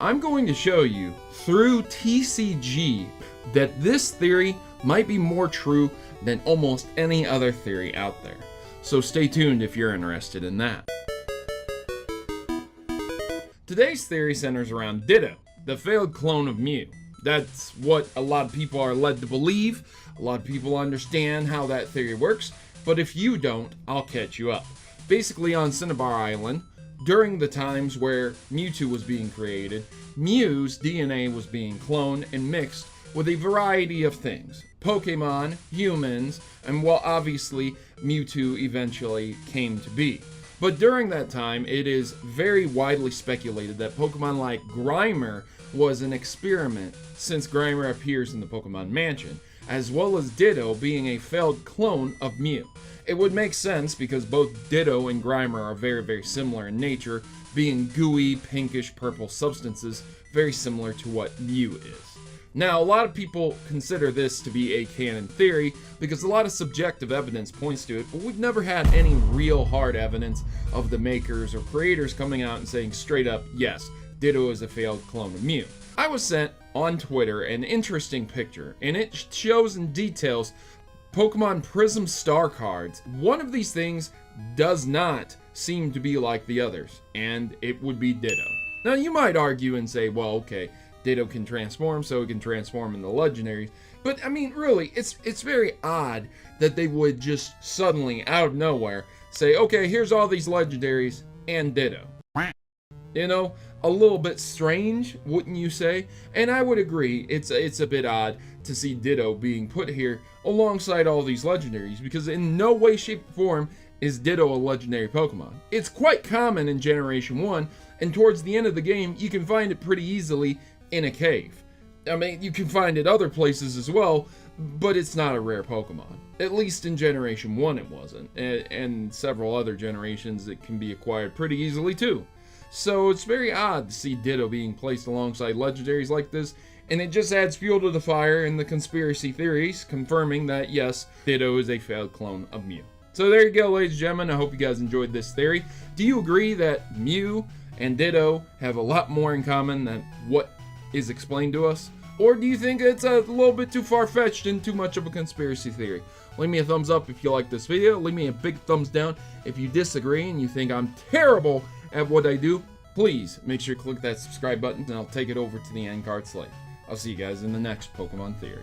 I'm going to show you through TCG that this theory might be more true than almost any other theory out there. So stay tuned if you're interested in that. Today's theory centers around Ditto, the failed clone of Mew. That's what a lot of people are led to believe. A lot of people understand how that theory works, but if you don't, I'll catch you up. Basically, on Cinnabar Island, during the times where Mewtwo was being created, Mew's DNA was being cloned and mixed with a variety of things. Pokemon, humans, and well, obviously, Mewtwo eventually came to be. But during that time, it is very widely speculated that Pokemon like Grimer was an experiment, since Grimer appears in the Pokemon Mansion, as well as Ditto being a failed clone of Mew. It would make sense because both Ditto and Grimer are very, very similar in nature, being gooey, pinkish purple substances, very similar to what Mew is. Now, a lot of people consider this to be a canon theory because a lot of subjective evidence points to it, but we've never had any real hard evidence of the makers or creators coming out and saying straight up, yes, Ditto is a failed clone of Mew. I was sent on Twitter an interesting picture, and it shows and details Pokemon Prism Star cards. One of these things does not seem to be like the others, and it would be Ditto. Now, you might argue and say, well, okay, Ditto can transform, so it can transform in the legendaries. But, I mean, really, it's very odd that they would just suddenly, out of nowhere, say, okay, here's all these legendaries and Ditto. You know, a little bit strange, wouldn't you say? And I would agree, it's a bit odd to see Ditto being put here alongside all these legendaries, because in no way, shape, or form is Ditto a legendary Pokemon. It's quite common in Generation 1, and towards the end of the game, you can find it pretty easily in a cave. I mean, you can find it other places as well, but it's not a rare Pokemon. At least in Generation 1 it wasn't, and several other generations it can be acquired pretty easily too. So it's very odd to see Ditto being placed alongside legendaries like this, and it just adds fuel to the fire in the conspiracy theories, confirming that yes, Ditto is a failed clone of Mew. So there you go, ladies and gentlemen. I hope you guys enjoyed this theory. Do you agree that Mew and Ditto have a lot more in common than what is explained to us? Or do you think it's a little bit too far-fetched and too much of a conspiracy theory? Leave me a thumbs up if you like this video. Leave me a big thumbs down if you disagree and you think I'm terrible at what I do. Please make sure to click that subscribe button and I'll take it over to the end card slate. I'll see you guys in the next Pokemon Theory.